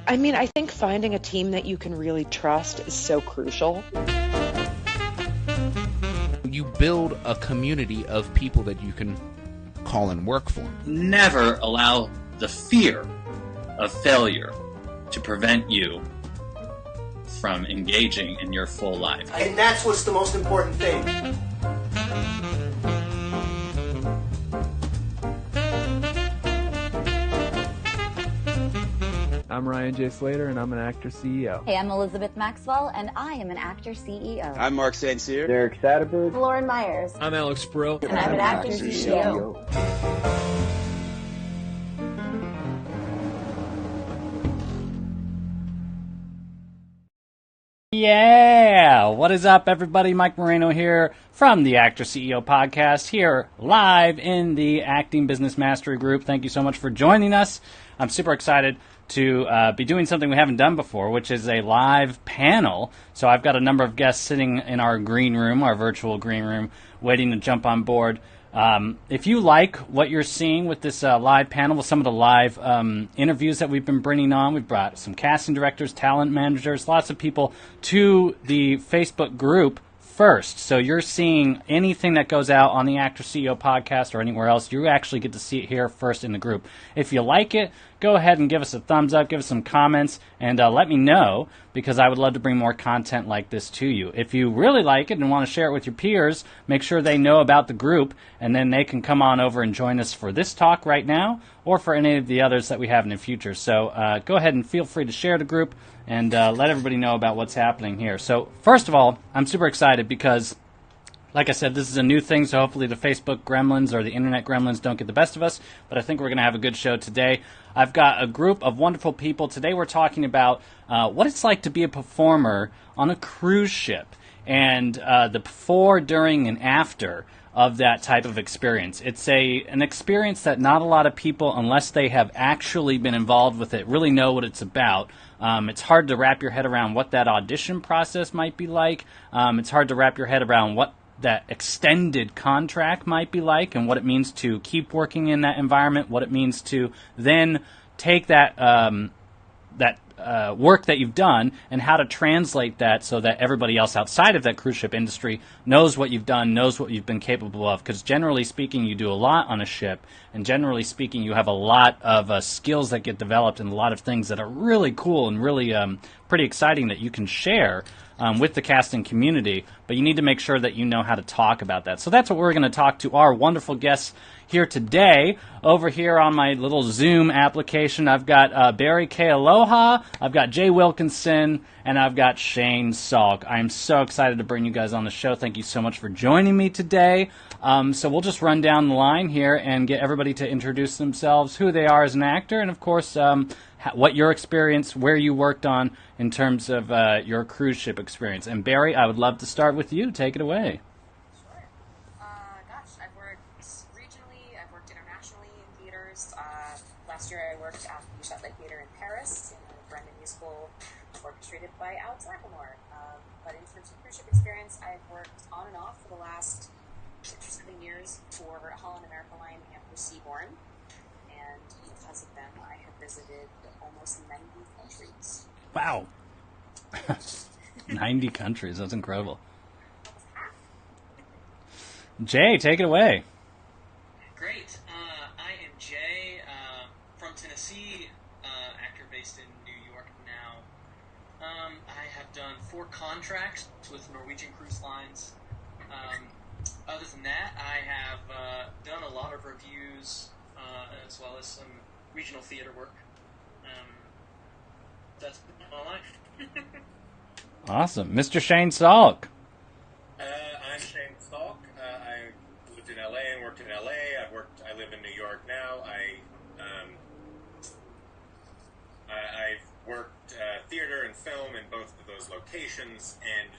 I mean, I think finding a team that you can really trust is so crucial. You build a community of people that you can call and work for. Never allow the fear of failure to prevent you from engaging in your full life. And that's what's the most important thing. I'm Ryan J. Slater, and I'm an actor CEO. Hey, I'm Elizabeth Maxwell, and I am an actor CEO. I'm Mark St. Cyr. Derek Satterberg. Lauren Myers. I'm Alex Brill. And I'm an actor CEO. Yeah! What is up, everybody? Mike Moreno here from the Actor CEO podcast, here live in the Acting Business Mastery Group. Thank you so much for joining us. I'm super excited to be doing something we haven't done before, which is a live panel. So I've got a number of guests sitting in our green room, our virtual green room, waiting to jump on board. If you like what you're seeing with this live panel, with some of the live interviews that we've been bringing on, we've brought some casting directors, talent managers, lots of people to the Facebook group first. So you're seeing anything that goes out on the Actor CEO podcast or anywhere else, you actually get to see it here first in the group. If you like it, go ahead and give us a thumbs up, give us some comments, and let me know, because I would love to bring more content like this to you. If you really like it and want to share it with your peers, make sure they know about the group, and then they can come on over and join us for this talk right now, or for any of the others that we have in the future. So go ahead and feel free to share the group, and let everybody know about what's happening here. So first of all, I'm super excited because, like I said, this is a new thing, so hopefully the Facebook gremlins or the internet gremlins don't get the best of us, but I think we're going to have a good show today. I've got a group of wonderful people. Today we're talking about what it's like to be a performer on a cruise ship, and the before, during, and after of that type of experience. It's an experience that not a lot of people, unless they have actually been involved with it, really know what it's about. It's hard to wrap your head around what that audition process might be like. It's hard to wrap your head around what that extended contract might be like, and what it means to keep working in that environment, what it means to then take that work that you've done and how to translate that so that everybody else outside of that cruise ship industry knows what you've done, knows what you've been capable of. Because generally speaking, you do a lot on a ship, and generally speaking, you have a lot of skills that get developed and a lot of things that are really cool and really pretty exciting that you can share with the casting community, but you need to make sure that you know how to talk about that. So that's what we're going to talk to our wonderful guests here today. Over here on my little Zoom application, I've got Barry K. Aloha, I've got Jay Wilkinson, and I've got Shane Salk. I'm so excited to bring you guys on the show. Thank you so much for joining me today. So we'll just run down the line here and get everybody to introduce themselves, who they are as an actor, and of course, what your experience, where you worked on in terms of your cruise ship experience. And Barry, I would love to start with you. Take it away. Sure. I've worked regionally, I've worked internationally in theaters. Last year I worked at the Châtelet Theatre in Paris in a Brendan musical orchestrated by Alex Lacamoire. But in terms of cruise ship experience, I've worked on and off for the last 6 or 7 years for Holland America Line and for Seabourn. And because of them, I have visited almost 90 countries. Wow. 90 countries. That's incredible. Jay, take it away. Great. I am Jay from Tennessee, actor based in New York now. I have done 4 contracts with Norwegian Cruise Lines. Other than that, I have done a lot of reviews as well as some regional theater work. That's my life. Awesome. Mr. Shane Salk. I'm Shane Salk. I lived in LA and worked in LA. I live in New York now. I've worked theater and film in both of those locations, and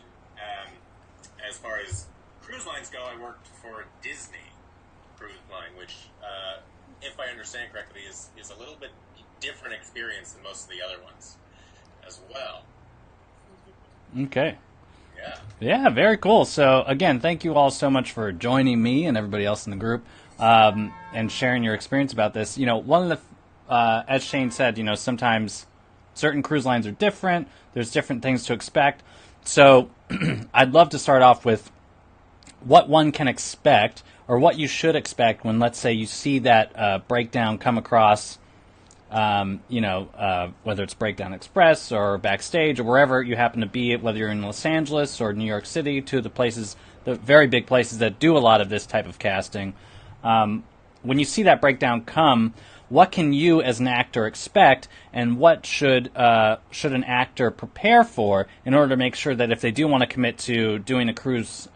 as far as cruise lines go, I worked for Disney Cruise Line, which, if I understand correctly, is a little bit different experience than most of the other ones as well. Okay. Yeah. Yeah, very cool. So, again, thank you all so much for joining me and everybody else in the group and sharing your experience about this. You know, one of the, as Shane said, you know, sometimes certain cruise lines are different. There's different things to expect. So I'd love to start off with what one can expect, or what you should expect when, let's say, you see that breakdown come across, whether it's Breakdown Express or backstage or wherever you happen to be, whether you're in Los Angeles or New York City, two of the places, the very big places that do a lot of this type of casting. When you see that breakdown come, what can you as an actor expect, and what should an actor prepare for in order to make sure that if they do want to commit to doing a cruise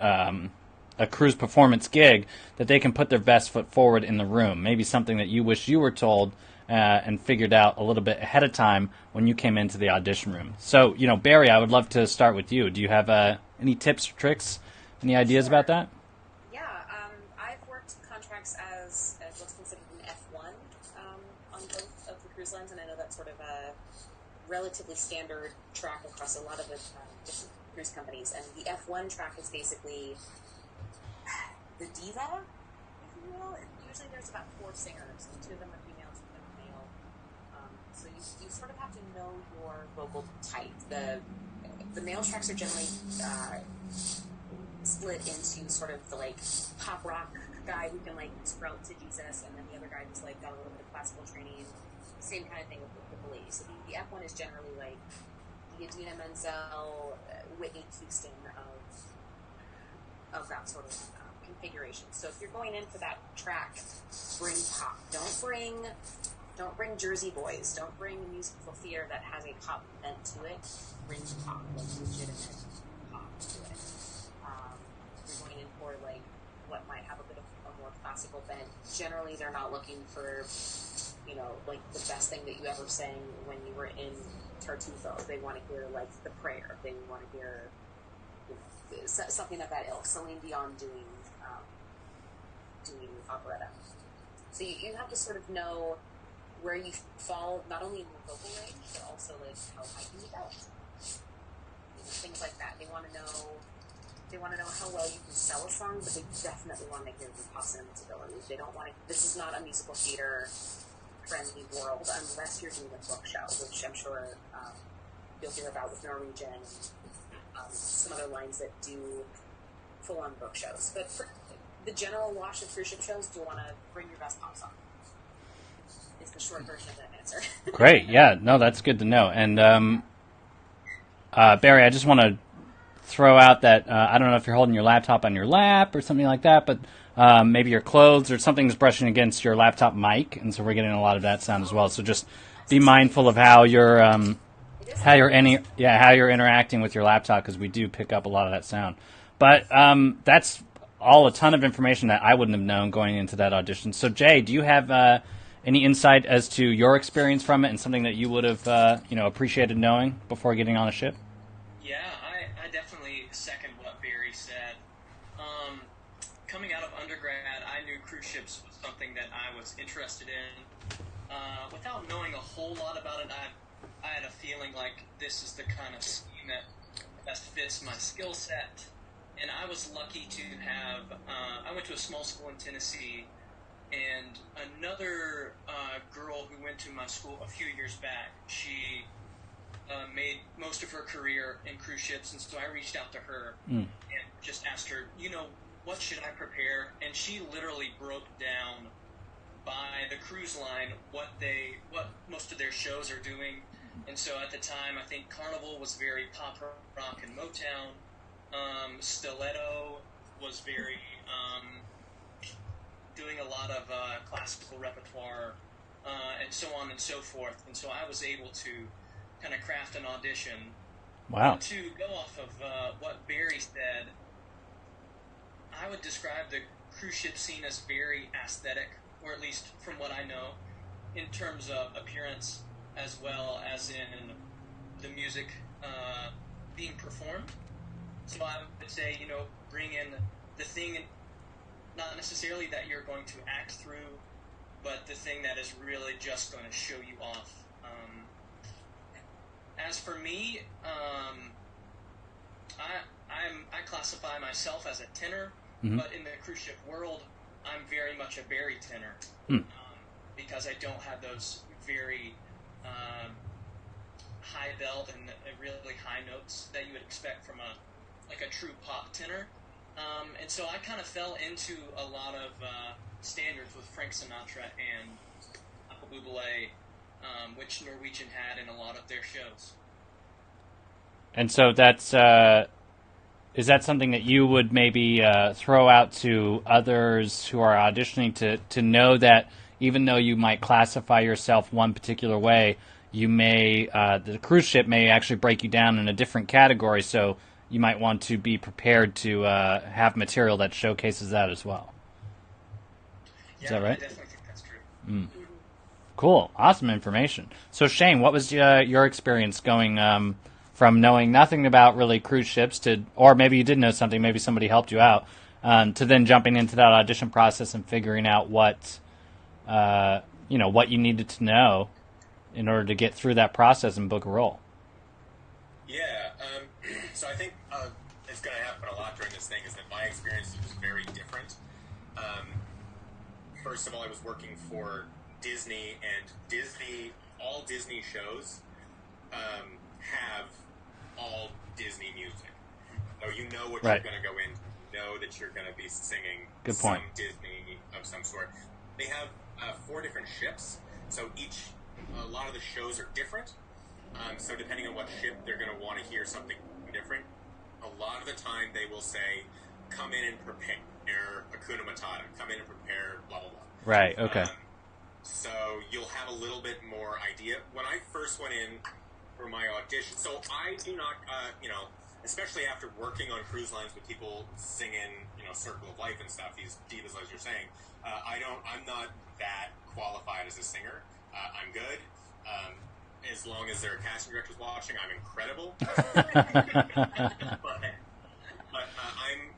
performance gig, that they can put their best foot forward in the room? Maybe something that you wish you were told and figured out a little bit ahead of time when you came into the audition room. So, Barry, I would love to start with you. Do you have any tips or tricks, any ideas about that? Yeah, I've worked contracts as what's considered an F1 on both of the cruise lines, and I know that's sort of a relatively standard track across a lot of the different cruise companies. And the F1 track is basically the diva, if you will. And usually there's about 4 singers, and 2 of them are female, 2 of them are male. So you sort of have to know your vocal type. The male tracks are generally split into sort of the pop rock guy who can screll to Jesus, and then the other guy who's got a little bit of classical training. Same kind of thing with the ladies. So the F1 is generally the Idina Menzel, Whitney Houston of that sort of configuration. So if you're going in for that track, bring pop. Don't bring Jersey Boys. Don't bring musical theater that has a pop bent to it. Bring pop, legitimate pop to it. If you're going in for what might have a bit of a more classical bent, generally they're not looking for the best thing that you ever sang when you were in Tartufo. They want to hear the prayer. They want to hear something of that ilk. Celine Dion doing operetta. So you have to sort of know where you fall, not only in your vocal range, but also how high can you go. Things like that. They want to know how well you can sell a song, but they definitely want to hear your possibilities. They don't want to. This is not a musical theater friendly world unless you're doing a book show, which I'm sure you'll hear about with Norwegian and some other lines that do full-on book shows. But for the general wash of cruise ship shows, you want to bring your best pop song. It's the short version of that answer. Great. Yeah. No, that's good to know. And Barry, I just want to throw out that I don't know if you're holding your laptop on your lap or something like that, but maybe your clothes or something's brushing against your laptop mic, and so we're getting a lot of that sound as well. So just be mindful of how you're interacting with your laptop, because we do pick up a lot of that sound. But that's all a ton of information that I wouldn't have known going into that audition. So Jay, do you have any insight as to your experience from it and something that you would have appreciated knowing before getting on a ship? Yeah, I definitely second what Barry said. Coming out of undergrad, I knew cruise ships was something that I was interested in. Without knowing a whole lot about it, I had a feeling like this is the kind of scheme that best fits my skill set. And I was lucky to have, I went to a small school in Tennessee, and another girl who went to my school a few years back, she made most of her career in cruise ships, and so I reached out to her and just asked her, what should I prepare? And she literally broke down by the cruise line what most of their shows are doing. And so at the time, I think Carnival was very pop rock and Motown. Stiletto was very doing a lot of classical repertoire, and so on and so forth. And so I was able to kind of craft an audition. Wow. And to go off of what Barry said, I would describe the cruise ship scene as very aesthetic, or at least from what I know, in terms of appearance as well as in the music being performed. So I would say, bring in the thing, not necessarily that you're going to act through, but the thing that is really just going to show you off. As for me, I classify myself as a tenor, but in the cruise ship world, I'm very much a Barry tenor, because I don't have those very high belt and really high notes that you would expect from a true pop tenor. And so I kind of fell into a lot of standards with Frank Sinatra and Michael Bublé, which Norwegian had in a lot of their shows. And so that's is that something that you would maybe throw out to others who are auditioning to know that even though you might classify yourself one particular way, you may the cruise ship may actually break you down in a different category, so you might want to be prepared to have material that showcases that as well. Is that right? I definitely think that's true. Mm. Cool. Awesome information. So, Shane, what was your experience going from knowing nothing about really cruise ships to, or maybe you did know something, maybe somebody helped you out, to then jumping into that audition process and figuring out what you needed to know in order to get through that process and book a role? Yeah, so I think it's going to happen a lot during this thing is that my experience was very different. First of all, I was working for Disney, and all Disney shows have all Disney music. So you know what Right. you're going to go in, you know that you're going to be singing Good point. some Disney of some sort. They have 4 different ships, so a lot of the shows are different. So depending on what ship, they're going to want to hear something different. A lot of the time, they will say, "Come in and prepare Hakuna Matata. Come in and prepare blah blah blah." Right. Okay. So you'll have a little bit more idea. When I first went in for my audition, so I do not, especially after working on cruise lines with people singing, Circle of Life and stuff, these divas, as you're saying, I'm not that qualified as a singer. I'm good. As long as there are casting directors watching, I'm incredible. but I'm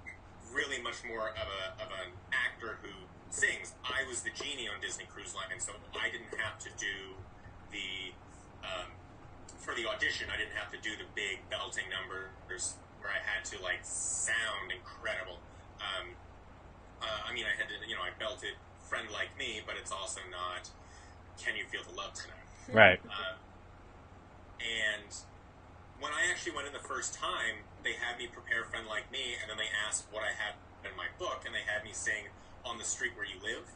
really much more of an actor who sings. I was the genie on Disney Cruise Line, so I didn't have to do for the audition, I didn't have to do the big belting numbers where I had to sound incredible. I had to, I belted "Friend Like Me," but it's also not "Can You Feel the Love Tonight?" Right. And when I actually went in the first time, they had me prepare "Friend Like Me," and then they asked what I had in my book, and they had me sing "On the Street Where You Live,"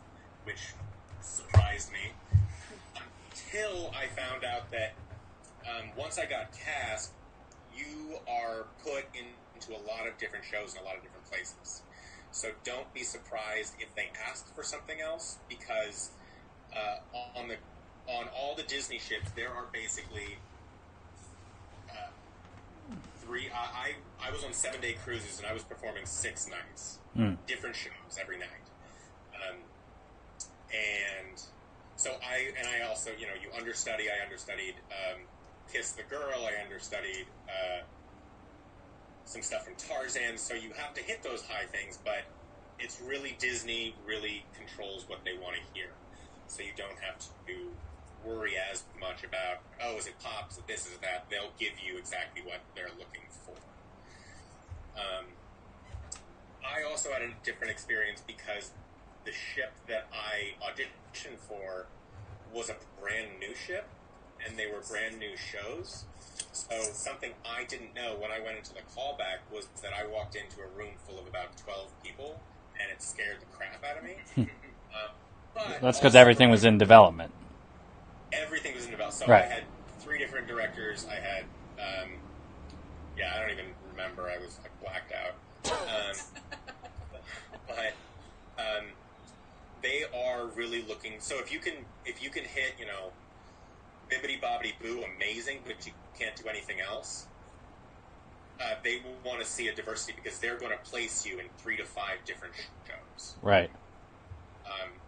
which surprised me. Until I found out that once I got cast, you are put into a lot of different shows in a lot of different places. So don't be surprised if they ask for something else, because on all the Disney ships, there are basically 3. I was on 7-day cruises, and I was performing 6 nights, different shows every night. And so I also, you understudy. I understudied Kiss the Girl. I understudied some stuff from Tarzan. So you have to hit those high things, but it's really Disney really controls what they want to hear. So you don't have to worry as much about, is it pop, is it this, is it that. They'll give you exactly what they're looking for. I also had a different experience because the ship that I auditioned for was a brand new ship, and they were brand new shows. So something I didn't know when I went into the callback was that I walked into a room full of about 12 people, and it scared the crap out of me. But That's because everything was in development. Everything was in development. So Right. I had 3 different directors. I had, I don't even remember. I blacked out. But they are really looking. So if you can hit, bibbidi bobbidi boo, amazing, but you can't do anything else. They will want to see a diversity because they're going to place you in 3 to 5 different shows. Right.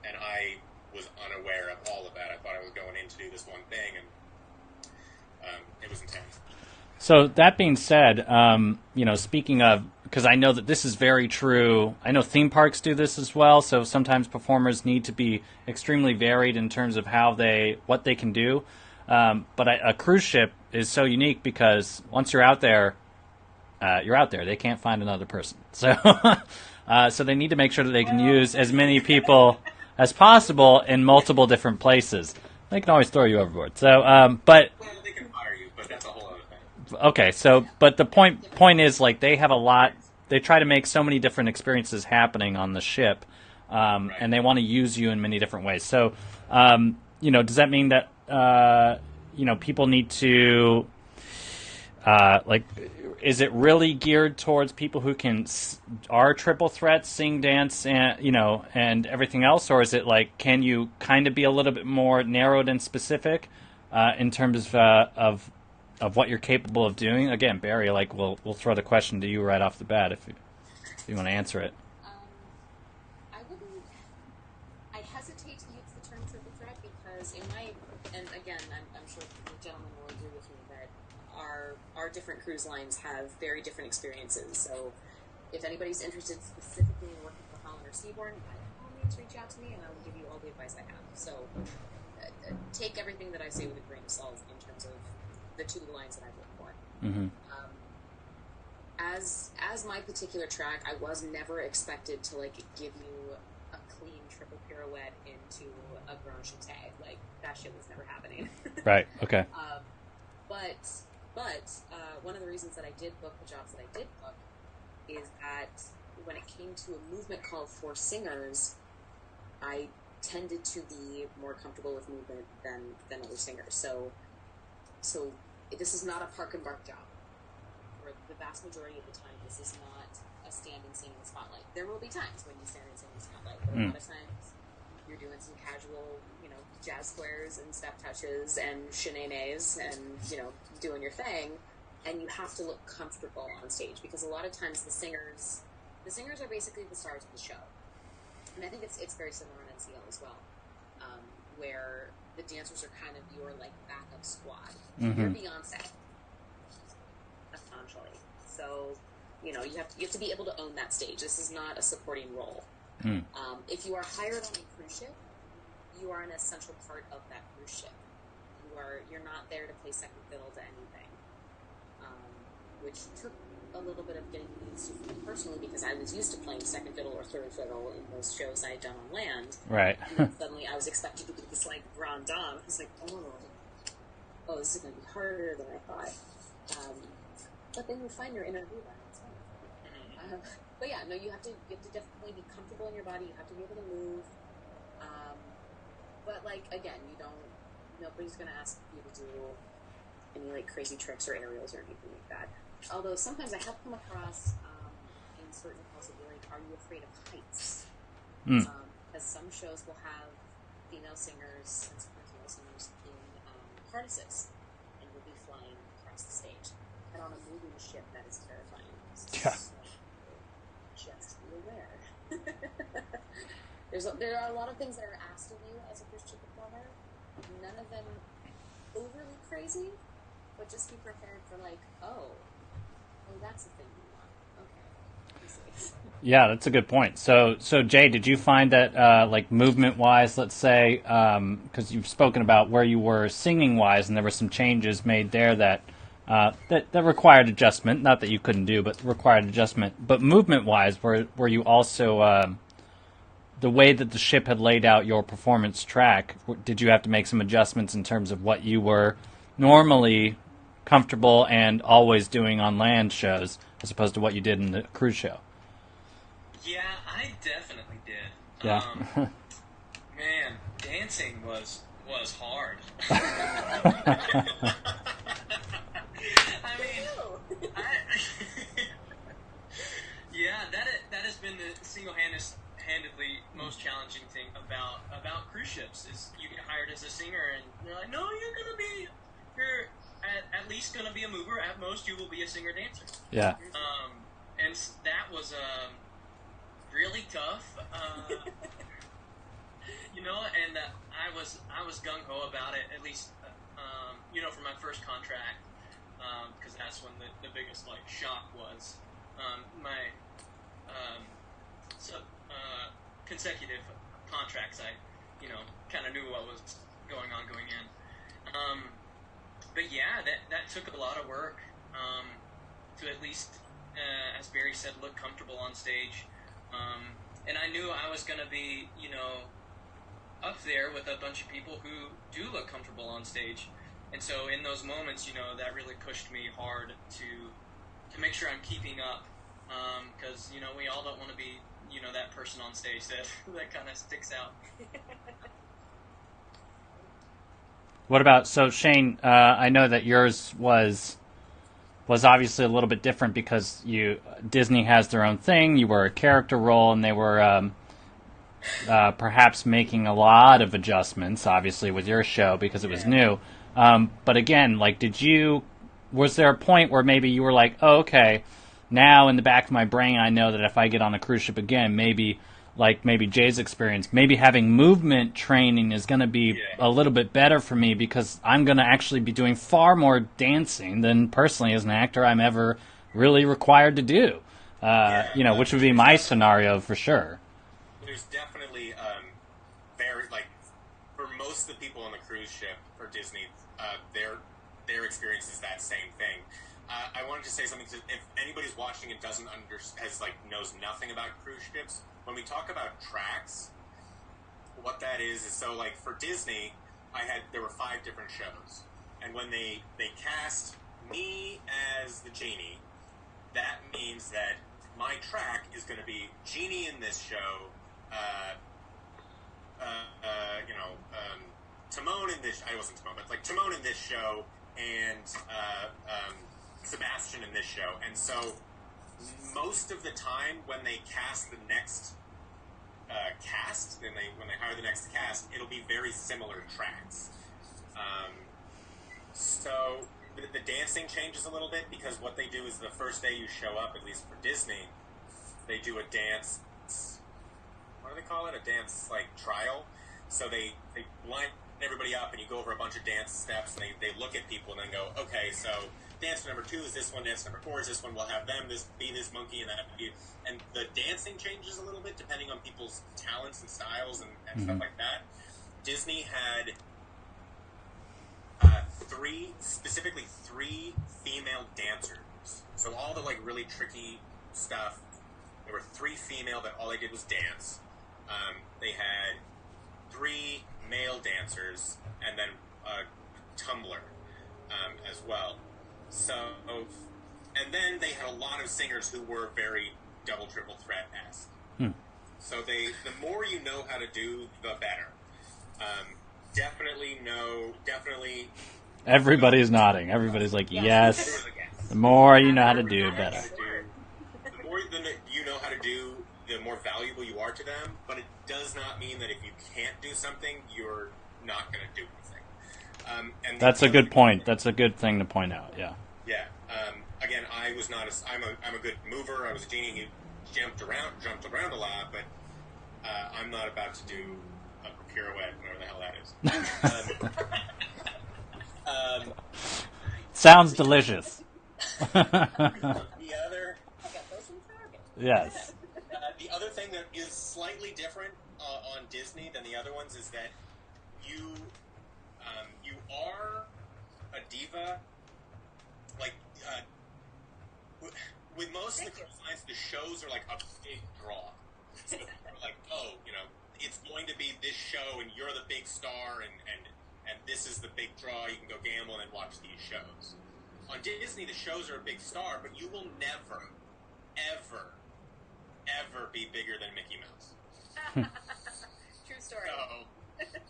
And I was unaware of all of that. I thought I was going in to do this one thing, and it was intense. So that being said, speaking of, because I know that this is very true, I know theme parks do this as well, so sometimes performers need to be extremely varied in terms of what they can do. But a cruise ship is so unique because once you're out there, They can't find another person. So, so they need to make sure that they can use as many people as possible in multiple different places. They can always throw you overboard. So, but Well, they can fire you, but Okay, so but the point is, like, they have a lot. They try to make so many different experiences happening on the ship, and they want to use you in many different ways. So, does that mean that people need to is it really geared towards people who are triple threats, sing, dance, and everything else, or is it like, can you kind of be a little bit more narrowed and specific in terms of what you're capable of doing? Again, Barry, like we'll throw the question to you right off the bat if you want to answer it. I hesitate to use the term triple threat because and again, I'm sure the gentlemen will agree with me that our different cruise lines have very different experiences. So if anybody's interested specifically in working for Holland or Seabourn, by all means reach out to me and I will give you all the advice I have. So take everything that I say with a grain of salt in terms of the two lines that I've worked for. Mm-hmm. As my particular track, I was never expected to give you a clean triple pirouette into a grand jeté. Like that shit was never happening. Right. Okay. But one of the reasons that I did book the jobs that I did book is that when it came to a movement called for singers, I tended to be more comfortable with movement than other singers. So this is not a park and bark job. For the vast majority of the time, this is not a stand and sing in the spotlight. There will be times when you stand and sing in the spotlight, but a lot of times you're doing some casual, jazz squares and step touches and shenanigans and, doing your thing, and you have to look comfortable on stage because a lot of times the singers are basically the stars of the show. And I think it's very similar in NCL as well, where the dancers are kind of your backup squad. Mm-hmm. You're Beyonce, essentially. So you have to be able to own that stage. This is not a supporting role. Mm. If you are hired on a cruise ship, you are an essential part of that cruise ship. You're not there to play second fiddle to anything, which took a little bit of getting used to for me personally because I was used to playing second fiddle or third fiddle in those shows I had done on land. Right. And then suddenly I was expected to be this grand dame. I was like, oh, this is going to be harder than I thought. But then you find your inner diva. It's wonderful. But yeah, no, you have to definitely be comfortable in your body. You have to be able to move. But again, nobody's going to ask you to do any crazy tricks or aerials or anything like that. Although sometimes I have come across in certain calls that be like, are you afraid of heights? Because some shows will have female singers and female singers in harnesses, and you'll be flying across the stage. And on a moving ship, that is terrifying. Yeah. So just be aware. There are a lot of things that are asked of you as a cruise ship performer. None of them overly crazy, but just be prepared for oh, that's the thing you want. Okay. Yeah, that's a good point. So Jay, did you find that movement-wise, let's say, because you've spoken about where you were singing-wise, and there were some changes made there that required adjustment. Not that you couldn't do, but required adjustment. But movement-wise, were you also the way that the ship had laid out your performance track? Did you have to make some adjustments in terms of what you were normally comfortable and always doing on land shows, as opposed to what you did in the cruise show? Yeah, I definitely did. Yeah. Man, dancing was hard. Yeah, that has been the single-handedly most challenging thing about cruise ships is you get hired as a singer and they're like, no, you're at least gonna be a mover. At most, you will be a singer-dancer. Yeah. And that was really tough. And I was gung ho about it. At least, for my first contract, because that's when the biggest shock was. My consecutive contracts, I kind of knew what was going in. But yeah, that took a lot of work to at least, as Barry said, look comfortable on stage. And I knew I was going to be, up there with a bunch of people who do look comfortable on stage. And so in those moments, that really pushed me hard to make sure I'm keeping up, because we all don't want to be that person on stage that kind of sticks out. What about, so Shane, I know that yours was obviously a little bit different because Disney has their own thing, you were a character role, and they were perhaps making a lot of adjustments, obviously, with your show because it was new. But again, like, was there a point where maybe you were like, oh, okay, now in the back of my brain I know that if I get on a cruise ship again, maybe Jay's experience, maybe having movement training is going to be a little bit better for me because I'm going to actually be doing far more dancing than personally as an actor I'm ever really required to do, which would be my scenario for sure. There's definitely for most of the people on the cruise ship for Disney, their experience is that same thing. I wanted to say something. If anybody's watching and knows nothing about cruise ships, when we talk about tracks, what that is so like for Disney, there were 5 different shows, and when they cast me as the genie, that means that my track is going to be Genie in this show, Timon in this. I wasn't Timon, but like Timon in this show, and Sebastian in this show. And so most of the time when they cast the next cast, when they hire the next cast, it'll be very similar tracks. So the dancing changes a little bit because what they do is the first day you show up, at least for Disney, they do a dance. What do they call it? A dance trial. So they line everybody up and you go over a bunch of dance steps and they look at people and then go, okay, so dance number 2 is this one, dance number 4 is this one, we'll have them be this monkey and that be, and the dancing changes a little bit depending on people's talents and styles and stuff like that. Disney had 3 female dancers. So all the really tricky stuff, there were 3 female that all they did was dance. They had 3 male dancers and then a tumbler as well. So, and then they had a lot of singers who were very double, triple threat-esque. So the more you know how to do, the better. Definitely. Everybody's nodding. Everybody's like, yes. The more you know how to do, better. The more you know how to do, the more valuable you are to them. But it does not mean that if you can't do something, you're not going to do anything. And that's a good point. That's a good thing to point out. Yeah. Yeah. Again, I was not. I'm a good mover. I was a genie who jumped around a lot, but I'm not about to do a pirouette, whatever the hell that is. Sounds delicious. Yes. The other thing that is slightly different on Disney than the other ones is that you are a diva. With most of the cruise lines, the shows are like a big draw. So they're like, it's going to be this show, and you're the big star, and this is the big draw. You can go gamble and then watch these shows. On Disney, the shows are a big star, but you will never, ever, ever be bigger than Mickey Mouse. True story. So,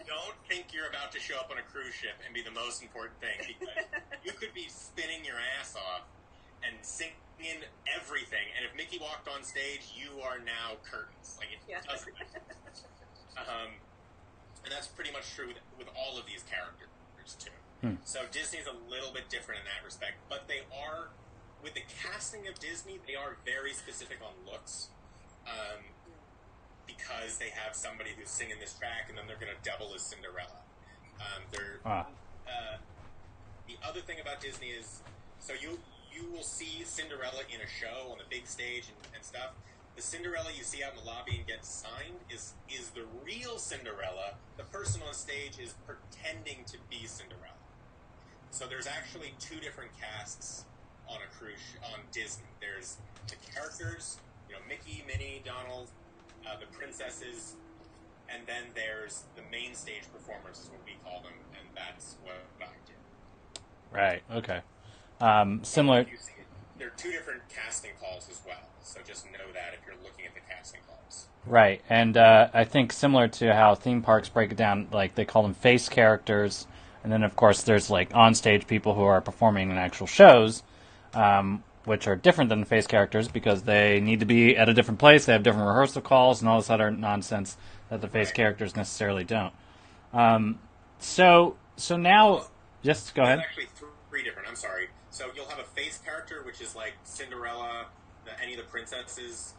don't think you're about to show up on a cruise ship and be the most important thing, because you could be spinning your ass off and singing everything, and if Mickey walked on stage, you are now curtains. It doesn't matter. And that's pretty much true with all of these characters, too. So Disney's a little bit different in that respect, but they are, with the casting of Disney, they are very specific on looks, because they have somebody who's singing this track, and then they're going to double as Cinderella. The other thing about Disney is, so you will see Cinderella in a show on the big stage and stuff. The Cinderella you see out in the lobby and gets signed is the real Cinderella. The person on stage is pretending to be Cinderella. So there's actually 2 different casts on a cruise on Disney. There's the characters, Mickey, Minnie, Donald, the princesses, and then there's the main stage performers, is what we call them, and that's what I did. Right. Okay. Similar. There are two different casting calls as well, so just know that if you're looking at the casting calls. Right, and I think similar to how theme parks break it down, like they call them face characters, and then of course there's like onstage people who are performing in actual shows, which are different than the face characters because they need to be at a different place, they have different rehearsal calls and all this other nonsense that the face characters necessarily don't. So now, just go ahead. There's actually three different. I'm sorry. So you'll have a face character, which is like Cinderella, any of the princesses.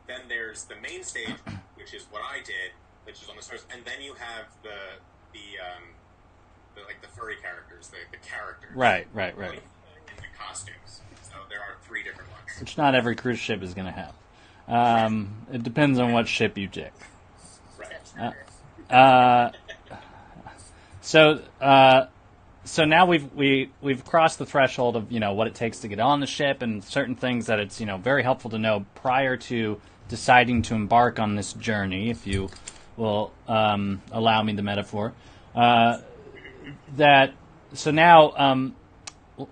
Then there's the main stage, which is what I did, which is on the stars, and then you have the furry characters, the characters. Right. And the costumes. So there are three different ones. Which not every cruise ship is going to have. It depends on what ship you take. Right. So now we've crossed the threshold of what it takes to get on the ship and certain things that it's very helpful to know prior to deciding to embark on this journey, if you will allow me the metaphor. So now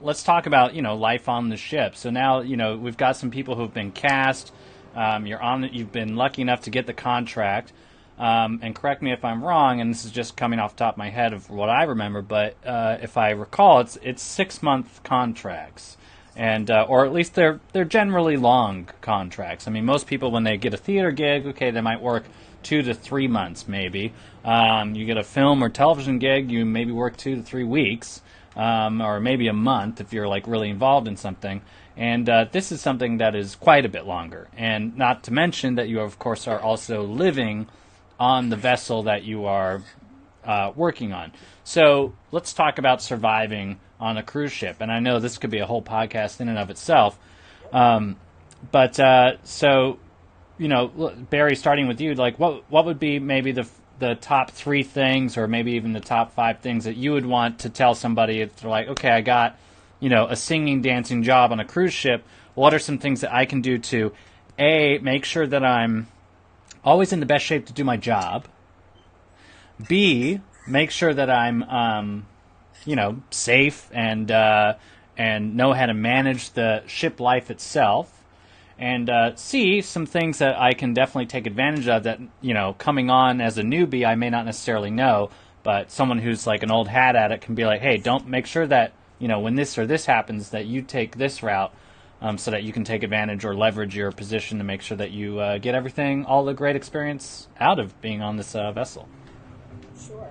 let's talk about life on the ship. So now we've got some people who've been cast. You've been lucky enough to get the contract. And correct me if I'm wrong, and this is just coming off the top of my head of what I remember, but if I recall, it's 6-month contracts, and or at least they're generally long contracts. I mean, most people when they get a theater gig, okay, they might work 2 to 3 months maybe. You get a film or television gig, you maybe work 2 to 3 weeks, or maybe a month if you're like really involved in something. And this is something that is quite a bit longer, and not to mention that you of course are also living on the vessel that you are working on. So let's talk about surviving on a cruise ship. And I know this could be a whole podcast in and of itself. So Barry, starting with you, like what would be maybe the top 3 things, or maybe even the top 5 things that you would want to tell somebody if they're like, okay, I got a singing, dancing job on a cruise ship. What are some things that I can do to A, make sure that I'm always in the best shape to do my job, B, make sure that I'm, safe and know how to manage the ship life itself, and C, some things that I can definitely take advantage of that, coming on as a newbie I may not necessarily know, but someone who's like an old hat at it can be like, hey, don't make sure that, when this or this happens that you take this route. So that you can take advantage or leverage your position to make sure that you get all the great experience out of being on this vessel. Sure.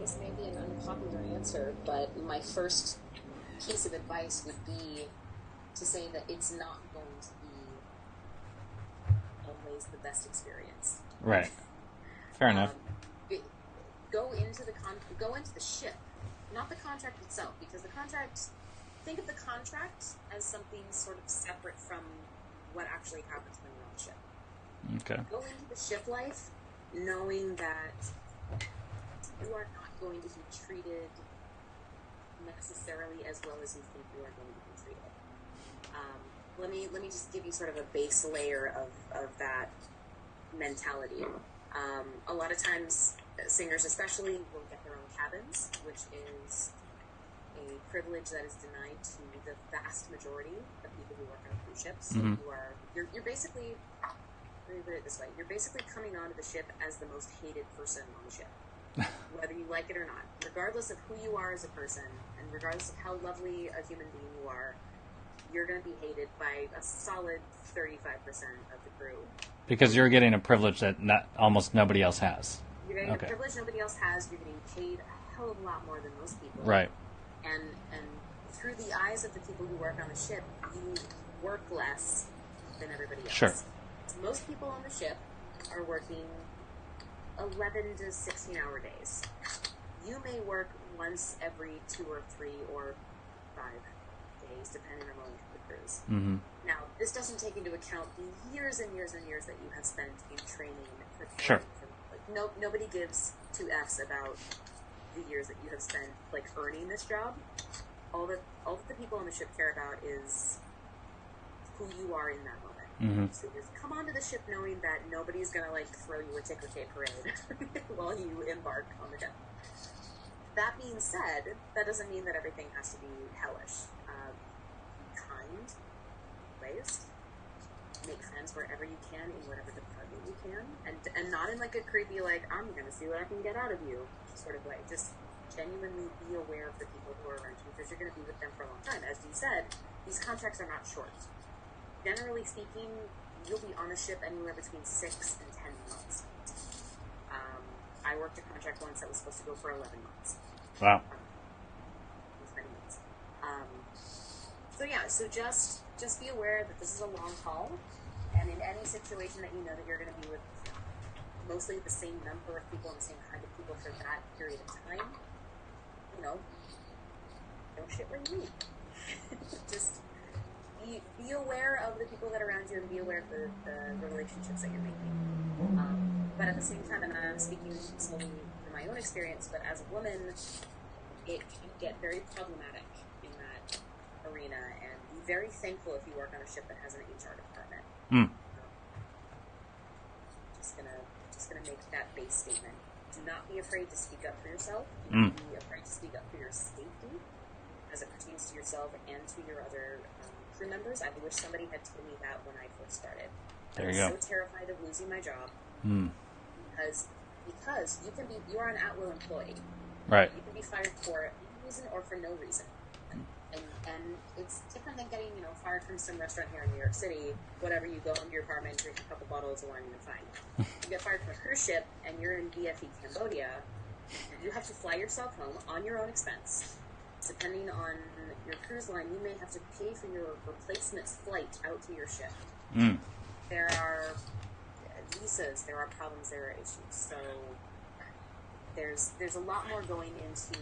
This may be an unpopular answer, but my first piece of advice would be to say that it's not going to be always the best experience. Right. Fair enough. Go into the ship, not the contract itself, because the contract. Think of the contract as something sort of separate from what actually happens when you're on the ship. Okay. Go into the ship life knowing that you are not going to be treated necessarily as well as you think you are going to be treated. Let me just give you sort of a base layer of that mentality. A lot of times, singers especially will get their own cabins, which is a privilege that is denied to the vast majority of people who work on cruise ships. Mm-hmm. You're basically, let me put it this way, you're basically coming onto the ship as the most hated person on the ship, whether you like it or not. Regardless of who you are as a person, and regardless of how lovely a human being you are, you're going to be hated by a solid 35% of the crew. Because you're getting a privilege that almost nobody else has. You're getting a privilege nobody else has. You're getting paid a hell of a lot more than most people. Right. And through the eyes of the people who work on the ship, you work less than everybody else. Sure. Most people on the ship are working 11 to 16-hour days. You may work once every 2 or 3 or 5 days, depending on the cruise. Mm-hmm. Now, this doesn't take into account the years and years and years that you have spent in training and preparing. Sure. Nobody gives 2 F's about the years that you have spent earning this job. All that the people on the ship care about is who you are in that moment. Mm-hmm. So just come onto the ship knowing that nobody's gonna throw you a ticker tape parade while you embark on the ship. That being said, that doesn't mean that everything has to be hellish. Be kind, ways. Make friends wherever you can, in whatever department you can, and not in like a creepy, like, I'm gonna see what I can get out of you sort of way. Just genuinely be aware of the people who are around you, because you're gonna be with them for a long time. As you said, these contracts are not short. Generally speaking, you'll be on a ship anywhere between 6 and 10 months. I worked a contract once that was supposed to go for 11 months. Wow. It was many months. So yeah, so just be aware that this is a long haul, and in any situation that you know that you're going to be with mostly the same number of people and the same kind of people for that period of time, you know, don't shit where you eat. Just be aware of the people that are around you, and be aware of the relationships that you're making. But at the same time, and I'm speaking solely from my own experience, but as a woman, it can get very problematic in that arena, and be very thankful if you work on a ship that has an HR department. Just gonna make that base statement. Do not be afraid to speak up for yourself. Do not be afraid to speak up for your safety, as it pertains to yourself and to your other crew members. I wish somebody had told me that when I first started. There you I go. was so terrified of losing my job because you are an at-will employee. Right. You can be fired for any reason or for no reason. And it's different than getting, fired from some restaurant here in New York City. Whatever, you go into your apartment, drink a couple bottles of wine, and you're fine. You get fired from a cruise ship, and you're in VFE Cambodia. You have to fly yourself home on your own expense. Depending on your cruise line, you may have to pay for your replacement flight out to your ship. There are visas, there are problems, there are issues. So there's a lot more going into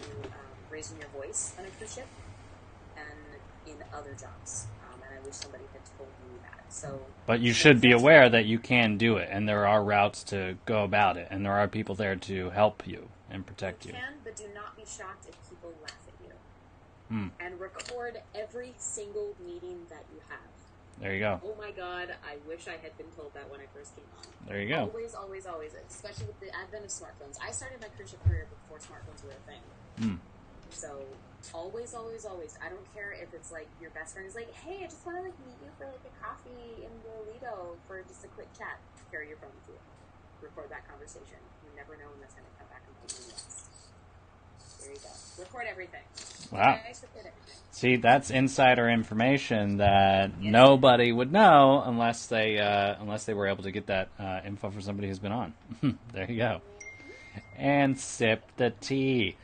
raising your voice on a cruise ship and in other jobs. And I wish somebody had told me that. So, but you should be aware that you can do it, and there are routes to go about it, and there are people there to help you and protect you. You can, but do not be shocked if people laugh at you. And record every single meeting that you have. There you go. Oh my God, I wish I had been told that when I first came on. There you go. Always, always, always, especially with the advent of smartphones. I started my cruise ship career before smartphones were a thing. So, always, always, always. I don't care if it's like your best friend is like, hey, I just want to meet you for a coffee in the Lido for just a quick chat. Carry your phone with you. Record that conversation. You never know when that's going to come back and pay you next. There you go. Record everything. Wow. Guys, record everything. See, that's insider information that nobody would know unless they were able to get that info from somebody who's been on. There you go. And sip the tea.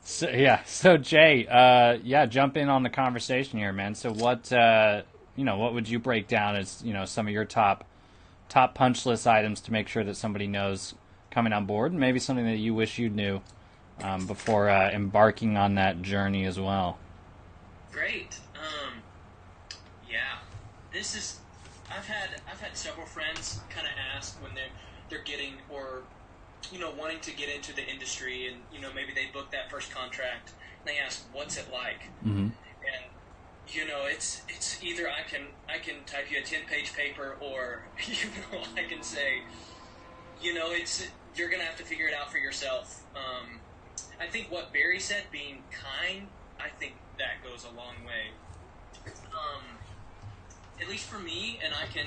So Jay, jump in on the conversation here, man. So what would you break down as, some of your top punch list items to make sure that somebody knows coming on board, and maybe something that you wish you knew before embarking on that journey as well? Great. This is. I've had several friends kind of ask when they're getting or wanting to get into the industry, and maybe they booked that first contract. And they ask, "What's it like?" And it's either I can type you a 10-page paper, or I can say, it's you're gonna have to figure it out for yourself. I think what Barry said, being kind, I think that goes a long way. At least for me, and I can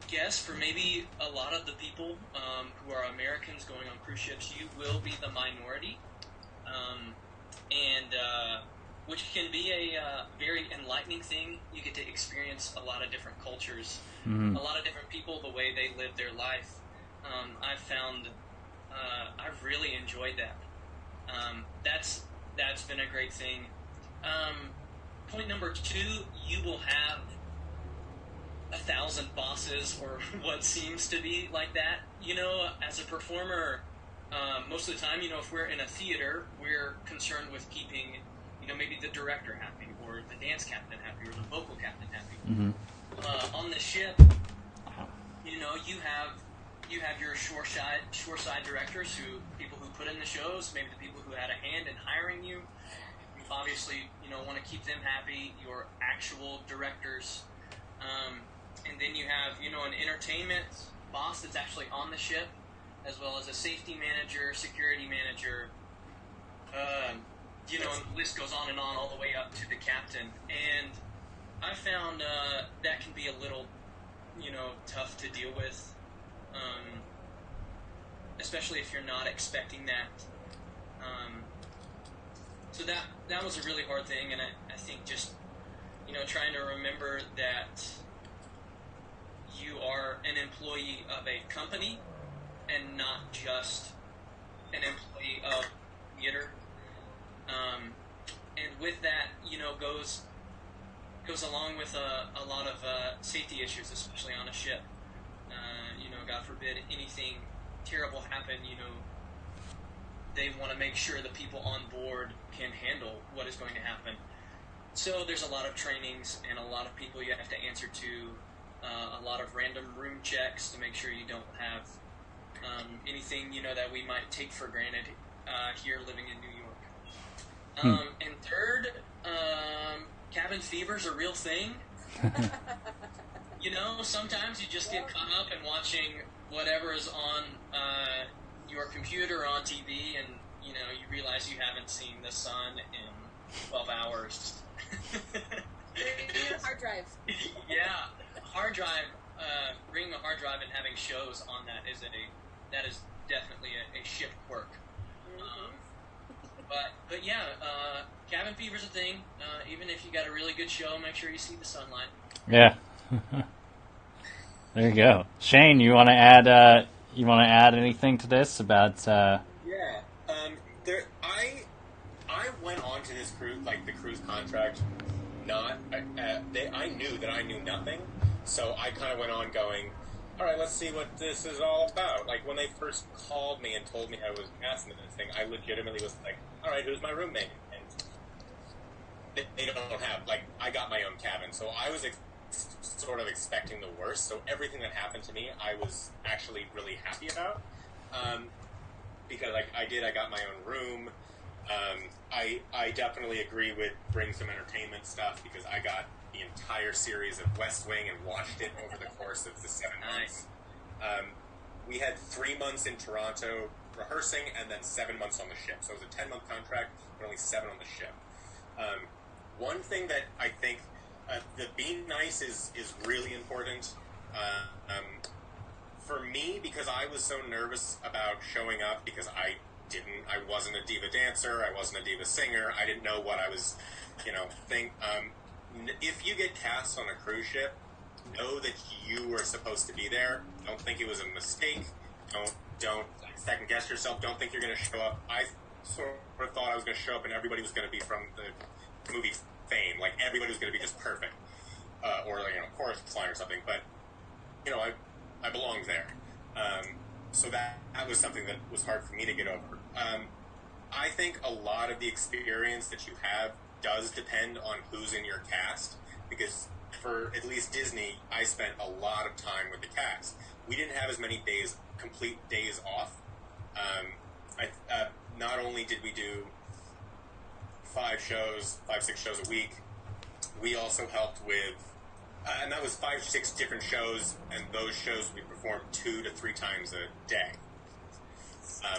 guess for maybe a lot of the people who are Americans going on cruise ships, you will be the minority, which can be a very enlightening thing. You get to experience a lot of different cultures, a lot of different people, the way they live their life. I've found I've really enjoyed that. That's been a great thing. Point number 2, you will have 1,000 bosses, or what seems to be like that. As a performer, most of the time, if we're in a theater, we're concerned with keeping, maybe the director happy, or the dance captain happy, or the vocal captain happy. On the ship, you have your shoreside directors, people who put in the shows, maybe the people who had a hand in hiring you. You obviously, want to keep them happy, your actual directors. And then you have, an entertainment boss that's actually on the ship. as well as a safety manager, security manager. You know, and the list goes on and on all the way up to the captain. And I found that can be a little, you know, tough to deal with, especially if you're not expecting that. So that was a really hard thing, and I think just, you know, trying to remember that you are an employee of a company and not just an employee of theater. And with that, you know, goes along with a lot of safety issues, especially on a ship. You know, God forbid anything terrible happen, you know, they want to make sure the people on board can handle what is going to happen. So there's a lot of trainings and a lot of people you have to answer to, a lot of random room checks to make sure you don't have anything, you know, that we might take for granted here living in New York. And third, cabin fever's a real thing. You know, sometimes you just get caught up in watching whatever is on your computer or on TV, and, you know, you realize you haven't seen the sun in 12 hours. Hard drive. Yeah, hard drive. Bringing a hard drive and having shows on that is definitely a ship quirk. But yeah, cabin fever's a thing. Even if you got a really good show, make sure you see the sunlight. Yeah. There you go. Shane, you want to add? You want to add anything to this about? Yeah. I went on to this cruise, like the cruise contract. I knew that I knew nothing, so I kind of went on going, all right, let's see what this is all about. Like, when they first called me and told me I was asking them this thing, I legitimately was like, all right, who's my roommate? And they don't have, like, I got my own cabin, so I was sort of expecting the worst, so everything that happened to me, I was actually really happy about. Because I got my own room. I definitely agree with bring some entertainment stuff, because I got the entire series of West Wing and watched it over the course of the 7 months. We had 3 months in Toronto rehearsing, and then 7 months on the ship. So it was a 10-month contract, but only 7 on the ship. One thing that I think the being nice is really important. For me, because I was so nervous about showing up, because I wasn't a diva dancer, I wasn't a diva singer, I didn't know what I was, if you get cast on a cruise ship, know that you were supposed to be there. Don't think it was a mistake. Don't second guess yourself. Don't think you're going to show up. I sort of thought I was going to show up and everybody was going to be from the movie Fame. Like, everybody was going to be just perfect. Or, chorus line or something. But, I belonged there. So that was something that was hard for me to get over. I think a lot of the experience that you have does depend on who's in your cast, because for at least Disney, I spent a lot of time with the cast. We didn't have as many complete days off. Not only did we do 5, 6 shows a week, we also helped with, and that was 5, 6 different shows, and those shows we performed 2 to 3 times a day,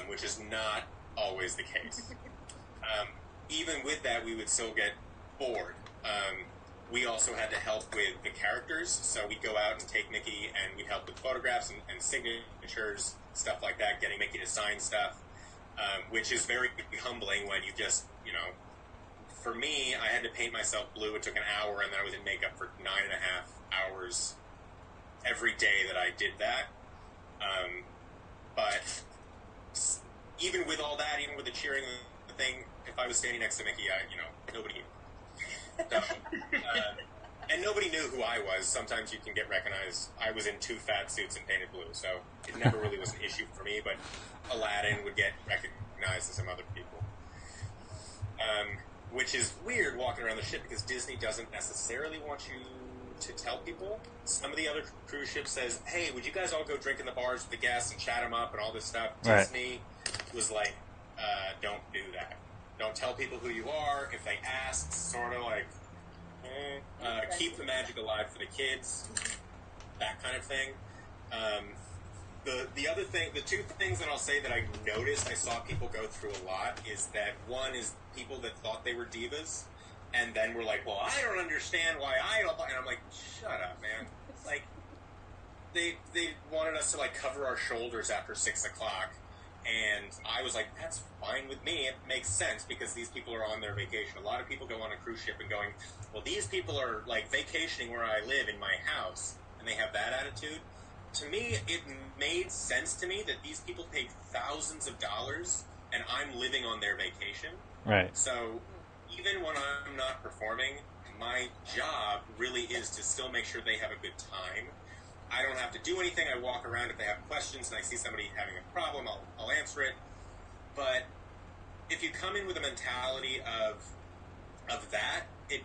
which is not always the case. Even with that, we would still get bored. We also had to help with the characters, so we'd go out and take Mickey, and we'd help with photographs and signatures, stuff like that, getting Mickey to sign stuff, which is very humbling when you just, for me, I had to paint myself blue. It took an hour, and then I was in makeup for 9.5 hours every day that I did that. But even with all that, even with the cheering thing, if I was standing next to Mickey, nobody knew. So, and nobody knew who I was. Sometimes you can get recognized. I was in 2 fat suits and painted blue, so it never really was an issue for me, but Aladdin would get recognized as some other people. Which is weird walking around the ship, because Disney doesn't necessarily want you to tell people. Some of the other cruise ships says, hey, would you guys all go drink in the bars with the guests and chat them up and all this stuff? Right. Disney was like, don't do that. Don't tell people who you are. If they ask, sort of like, keep the magic alive for the kids, that kind of thing. the other thing, the two things that I'll say that I noticed, I saw people go through a lot, is that one is people that thought they were divas, and then were like, well, I don't understand why I don't, and I'm like, shut up, man. Like, they wanted us to, like, cover our shoulders after 6 o'clock, and I was like, that's fine with me. It makes sense, because these people are on their vacation. A lot of people go on a cruise ship and going, well, these people are, like, vacationing where I live in my house, and they have that attitude. To me, it made sense to me that these people paid thousands of dollars, and I'm living on their vacation. Right. So even when I'm not performing, my job really is to still make sure they have a good time. I don't have to do anything. I walk around. If they have questions and I see somebody having a problem, I'll answer it. But if you come in with a mentality of that, it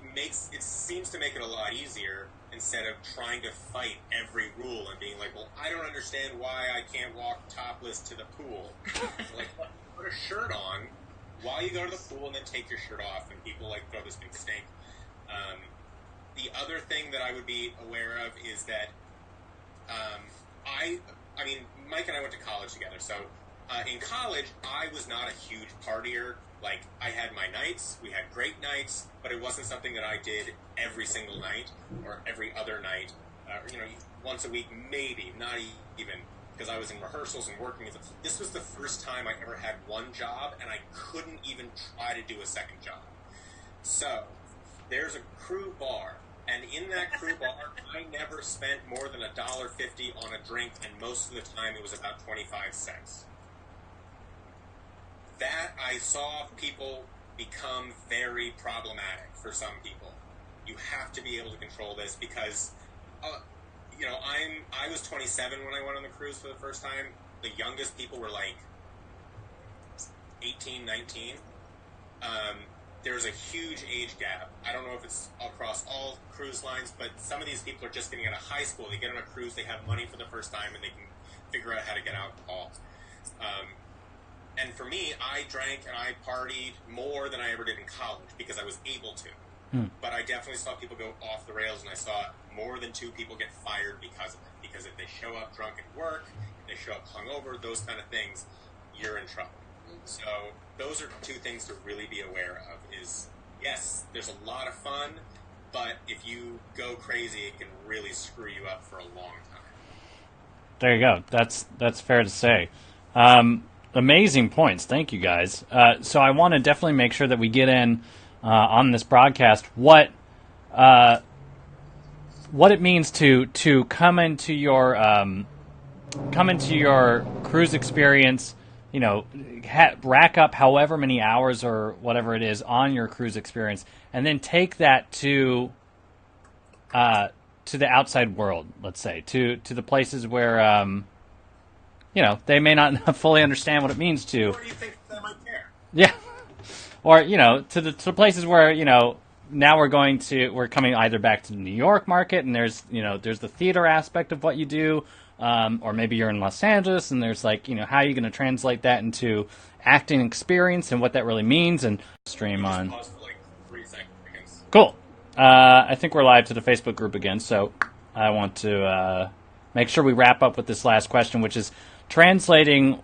seems to make it a lot easier, instead of trying to fight every rule and being like, well, I don't understand why I can't walk topless to the pool. Like, put a shirt on while you go to the pool and then take your shirt off, and people, like, throw this big stink. The other thing that I would be aware of is that I mean, Mike and I went to college together, so in college, I was not a huge partier. Like, I had my nights, we had great nights, but it wasn't something that I did every single night or every other night, once a week, maybe, not even, because I was in rehearsals and working. This was the first time I ever had one job, and I couldn't even try to do a second job. So, there's a crew bar, and in that crew bar, I never spent more than $1.50 on a drink, and most of the time it was about 25 cents. That I saw people become very problematic for some people. You have to be able to control this, because, I was 27 when I went on the cruise for the first time. The youngest people were like 18, 19. There's a huge age gap. I don't know if it's across all cruise lines, but some of these people are just getting out of high school. They get on a cruise, they have money for the first time, and they can figure out how to get alcohol. And for me, I drank and I partied more than I ever did in college because I was able to. But I definitely saw people go off the rails, and I saw more than 2 people get fired because of it. Because if they show up drunk at work, if they show up hungover, those kind of things, you're in trouble. So those are 2 things to really be aware of is, yes, there's a lot of fun, but if you go crazy, it can really screw you up for a long time. There you go. That's fair to say. Amazing points. Thank you, guys. So I want to definitely make sure that we get in on this broadcast what it means to come into your cruise experience. Rack up however many hours or whatever it is on your cruise experience, and then take that to the outside world. Let's say to the places where they may not fully understand what it means to. Where do you think they might care? Yeah, or to the places where now we're coming either back to the New York market, and there's the theater aspect of what you do. Or maybe you're in Los Angeles, and there's how are you going to translate that into acting experience and what that really means, and stream on. Pause for like 3 seconds. Cool. I think we're live to the Facebook group again, so I want to make sure we wrap up with this last question, which is translating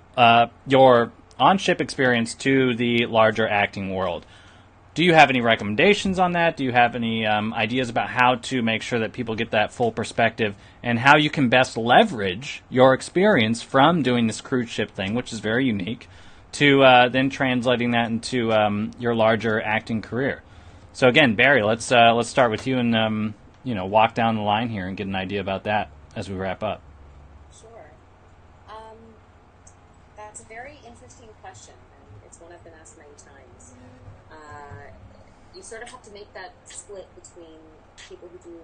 your on-ship experience to the larger acting world. Do you have any recommendations on that? Do you have any ideas about how to make sure that people get that full perspective and how you can best leverage your experience from doing this cruise ship thing, which is very unique, to then translating that into your larger acting career? So again, Barry, let's start with you and walk down the line here and get an idea about that as we wrap up. Sure. That's a very interesting question, and it's one I've been asked many times. You sort of have to make that split between people who do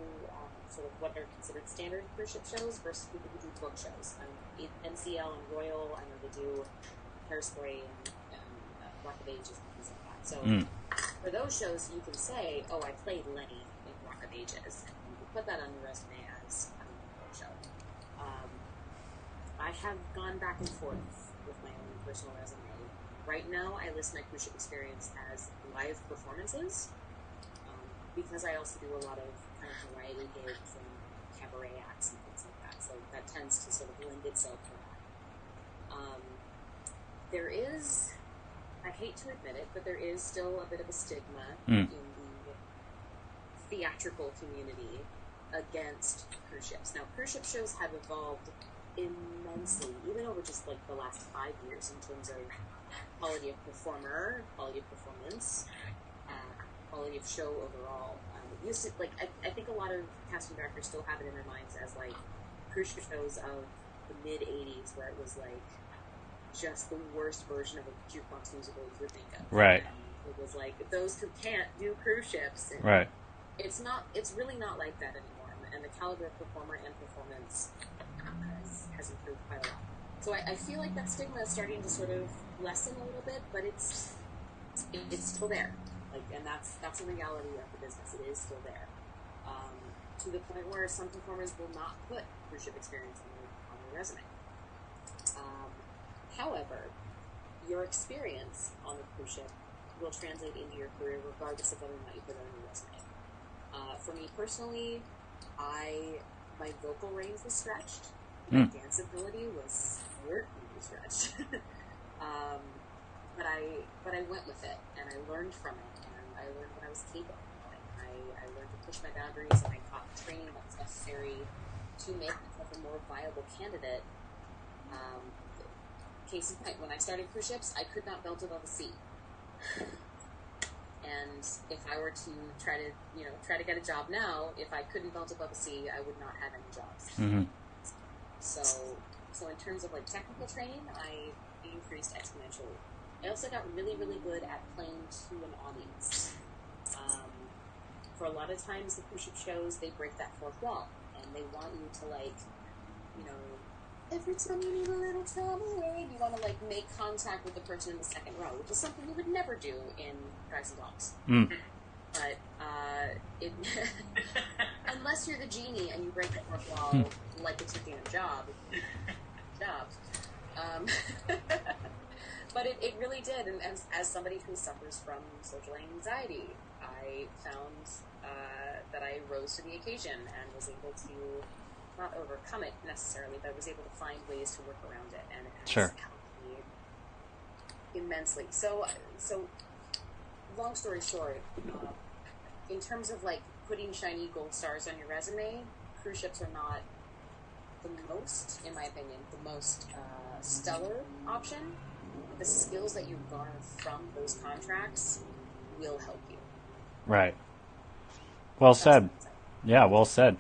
sort of what are considered standard cruise ship shows versus people who do book shows. NCL and Royal, I know they do Hairspray and Rock of Ages and things like that. So for those shows, you can say, oh, I played Lenny in Rock of Ages. And you can put that on your resume as a book show. I have gone back and forth with my own personal resume. Right now, I list my cruise ship experience as live performances because I also do a lot of kind of variety gigs and cabaret acts and things like that. So that tends to sort of lend itself to that. There is, I hate to admit it, but there is still a bit of a stigma Mm. in the theatrical community against cruise ships. Now, cruise ship shows have evolved immensely, even over just like the last 5 years, in terms of quality of performer, quality of performance, quality of show overall. It used to, like, I think a lot of casting directors still have it in their minds as like cruise ship shows of the mid 80s, where it was like just the worst version of a jukebox musical you could think of. Right. And it was like those who can't do cruise ships. And Right. It's really not like that anymore, and the caliber of performer and performance has improved quite a lot. So I feel like that stigma is starting to sort of lessen a little bit, but it's still there. Like, and that's a reality of the business. It is still there, to the point where some performers will not put cruise ship experience on their resume. However, your experience on the cruise ship will translate into your career regardless of whether or not you put it on your resume. For me personally, my vocal range was stretched. My dance ability was certainly stretched. But I went with it, and I learned from it, and I learned what I was capable of. I learned to push my boundaries, and I got the training that was necessary to make myself a more viable candidate. Case in point, when I started cruise ships, I could not belt above a C. And if I were to try to get a job now, if I couldn't belt above a C, I would not have any jobs. Mm-hmm. So in terms of like technical training, I increased exponentially. I also got really, really good at playing to an audience. For a lot of times, the cruise ship shows, they break that fourth wall, and they want you to, like, every time you need a little time away, you want to, like, make contact with the person in the second row, which is something you would never do in Guys and Dolls. Mm. But unless you're the genie and you break the fourth wall like it's your damn job. But it really did, and as somebody who suffers from social anxiety, I found that I rose to the occasion and was able to not overcome it necessarily, but I was able to find ways to work around it, and it has Sure. helped me immensely. So long story short, in terms of like putting shiny gold stars on your resume, cruise ships are not the most, in my opinion, the most stellar option. The skills that you garner from those contracts will help you. Right. Well said. Yeah, well said.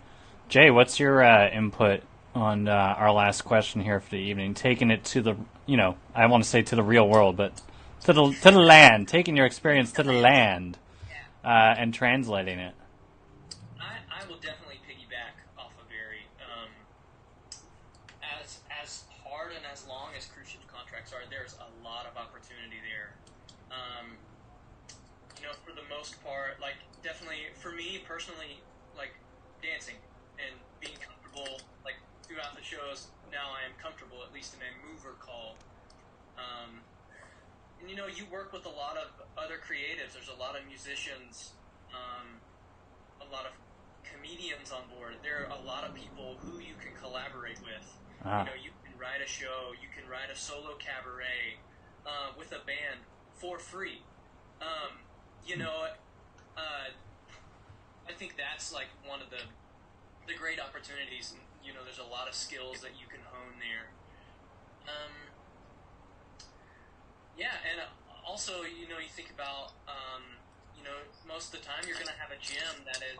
Jay, what's your input on our last question here for the evening? Taking it to the, I want to say to the real world, but to the land, taking your experience to the land, and translating it. I will definitely piggyback off of Barry. As hard and as long as cruise ship contracts are, there's a lot of opportunity there. For the most part, like, definitely for me personally, like, dancing and being comfortable, like, throughout the shows, now I am comfortable, at least in a mover call. And, you work with a lot of other creatives. There's a lot of musicians, a lot of comedians on board. There are a lot of people who you can collaborate with. You can write a show, you can write a solo cabaret with a band for free. I think that's like one of the great opportunities, and there's a lot of skills that you can hone there. And also, you think about, most of the time you're going to have a gym that is,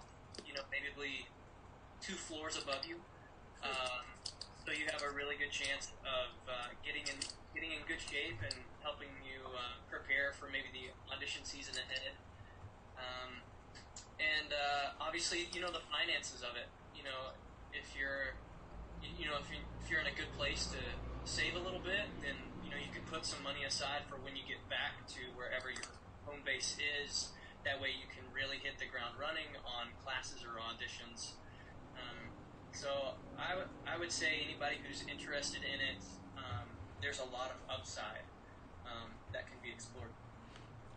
maybe 2 floors above you. So you have a really good chance of getting in good shape and helping you prepare for maybe the audition season ahead. And obviously, the finances of it. If you're in a good place to save a little bit, then you can put some money aside for when you get back to wherever your home base is. That way, you can really hit the ground running on classes or auditions. So I would say anybody who's interested in it, there's a lot of upside that can be explored.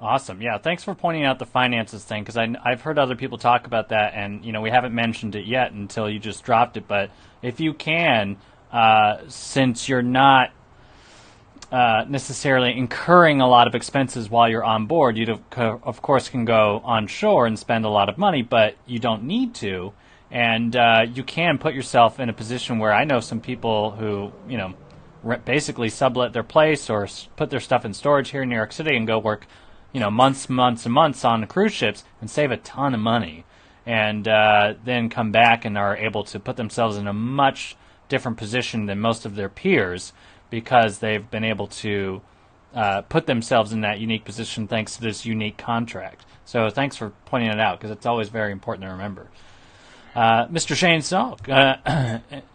Awesome. Yeah, thanks for pointing out the finances thing, because I've heard other people talk about that, and we haven't mentioned it yet until you just dropped it. But if you can, since you're not necessarily incurring a lot of expenses while you're on board. You of course can go on shore and spend a lot of money, but you don't need to, and you can put yourself in a position where I know some people who basically sublet their place or put their stuff in storage here in New York City and go work months and months on cruise ships and save a ton of money, and then come back and are able to put themselves in a much different position than most of their peers, because they've been able to put themselves in that unique position thanks to this unique contract. So thanks for pointing it out, because it's always very important to remember. Mr. Shane Salk,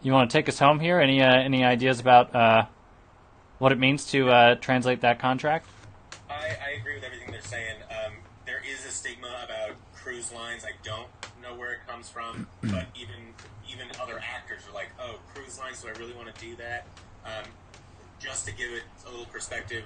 you want to take us home here? Any ideas about what it means to translate that contract? I agree with everything they're saying. There is a stigma about cruise lines. I don't know where it comes from, but even other actors are like, oh, cruise lines, do I really want to do that? Just to give it a little perspective,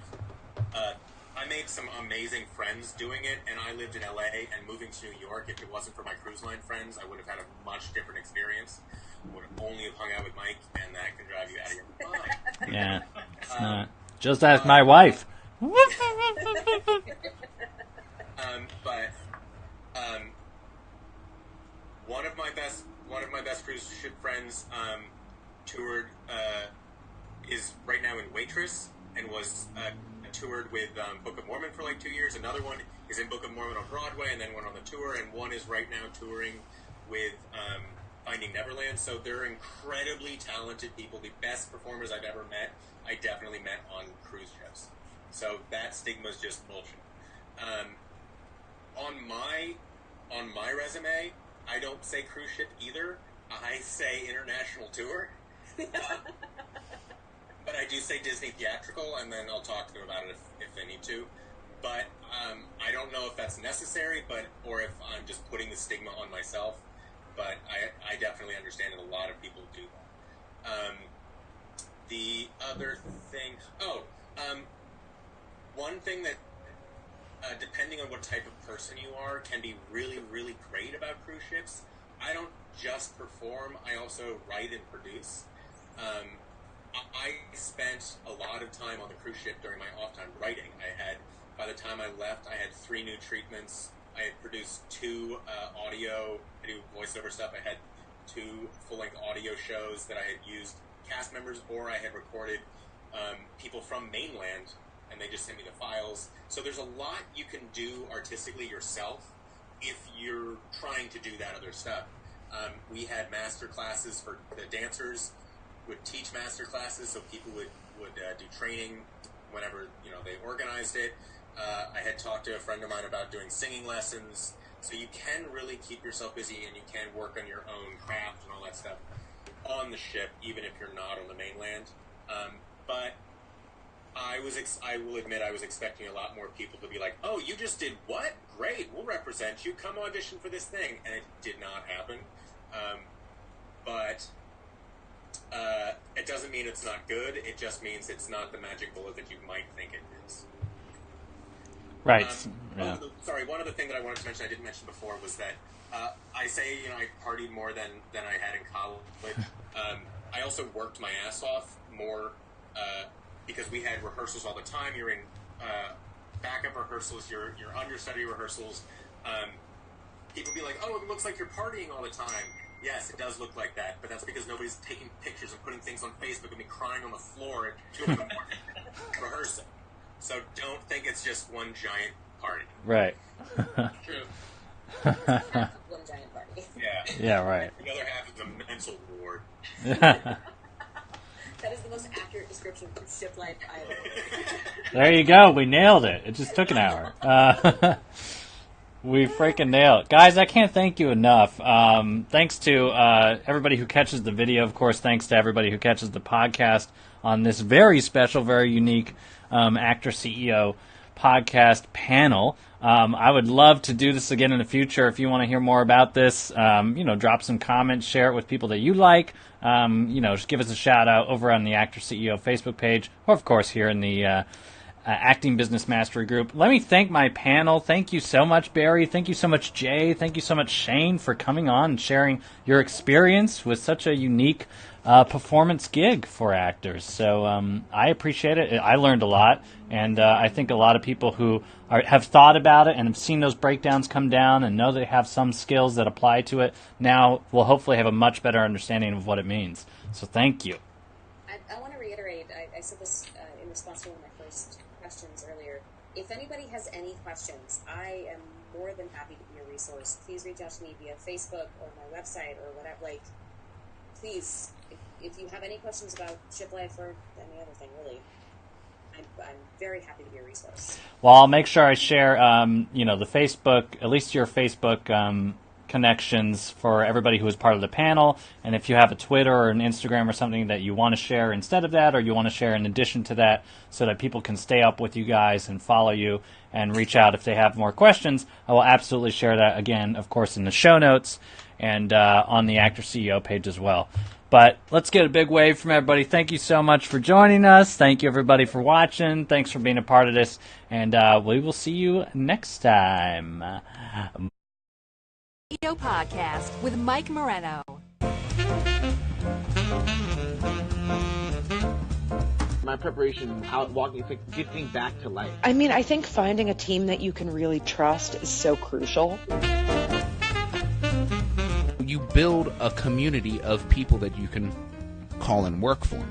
I made some amazing friends doing it, and I lived in LA, and moving to New York, if it wasn't for my cruise line friends, I would have had a much different experience. I would have only have hung out with Mike, and that can drive you out of your mind. Yeah, it's not. Just ask my wife. One of my best cruise ship friends toured is right now in Waitress and was toured with Book of Mormon for like 2 years. Another one is in Book of Mormon on Broadway and then went on the tour, and one is right now touring with Finding Neverland. So they're incredibly talented people. The best performers I've ever met, I definitely met on cruise ships. So that stigma is just bullshit. On my resume, I don't say cruise ship either. I say international tour. But I do say Disney theatrical, and then I'll talk to them about it if I need to. But I don't know if that's necessary, or if I'm just putting the stigma on myself. But I definitely understand that a lot of people do that. The other thing... one thing that, depending on what type of person you are, can be really, really great about cruise ships. I don't just perform, I also write and produce. I spent a lot of time on the cruise ship during my off time writing. By the time I left, I had 3 new treatments. I had produced 2 audio, I do voiceover stuff. I had 2 full-length audio shows that I had used cast members, or I had recorded people from mainland, and they just sent me the files. So there's a lot you can do artistically yourself if you're trying to do that other stuff. We had master classes for the dancers, would teach master classes, so people would do training whenever they organized it. I had talked to a friend of mine about doing singing lessons, so you can really keep yourself busy, and you can work on your own craft and all that stuff on the ship, even if you're not on the mainland. But I will admit I was expecting a lot more people to be like, oh, you just did what? Great, we'll represent you. Come audition for this thing. And it did not happen. But it doesn't mean it's not good. It just means it's not the magic bullet that you might think it is. Right. Yeah. One other thing that I wanted to mention I didn't mention before was that I say, I partied more than I had in college. I also worked my ass off more because we had rehearsals all the time. You're in backup rehearsals, you're understudy rehearsals. People be like, oh, it looks like you're partying all the time. Yes, it does look like that, but that's because nobody's taking pictures and putting things on Facebook and me crying on the floor at 2 in the morning rehearsing. So don't think it's just one giant party. Right. True. Half of one giant party. Yeah. Yeah, right. The other half is a mental ward. That is the most accurate description of ship life I've ever heard. There you go. We nailed it. It just took an hour. We freaking nailed it. Guys, I can't thank you enough. Thanks to everybody who catches the video. Of course, thanks to everybody who catches the podcast on this very special, very unique Actor CEO podcast panel. I would love to do this again in the future. If you want to hear more about this, drop some comments, share it with people that you like. Just give us a shout out over on the Actor CEO Facebook page, or of course here in the Acting Business Mastery Group. Let me thank my panel. Thank you so much, Barry. Thank you so much, Jay. Thank you so much, Shane, for coming on and sharing your experience with such a unique performance gig for actors. So I appreciate it. I learned a lot, and I think a lot of people who have thought about it and have seen those breakdowns come down and know they have some skills that apply to it now will hopefully have a much better understanding of what it means. So thank you. I want to reiterate, I said this in response to one of my first questions earlier. If anybody has any questions, I am more than happy to be a resource. Please reach out to me via Facebook or my website or whatever. Like, please, if you have any questions about ship life or any other thing, really, I'm very happy to be a resource. Well, I'll make sure I share, the Facebook, at least your Facebook connections for everybody who was part of the panel. And if you have a Twitter or an Instagram or something that you want to share instead of that, or you want to share in addition to that, so that people can stay up with you guys and follow you and reach out if they have more questions, I will absolutely share that again, of course, in the show notes and on the Actor CEO page as well. But let's get a big wave from everybody. Thank you so much for joining us. Thank you, everybody, for watching. Thanks for being a part of this. And we will see you next time. Podcast with Mike Moreno. My preparation, out walking, getting back to life. I mean, I think finding a team that you can really trust is so crucial. You build a community of people that you can call and work for.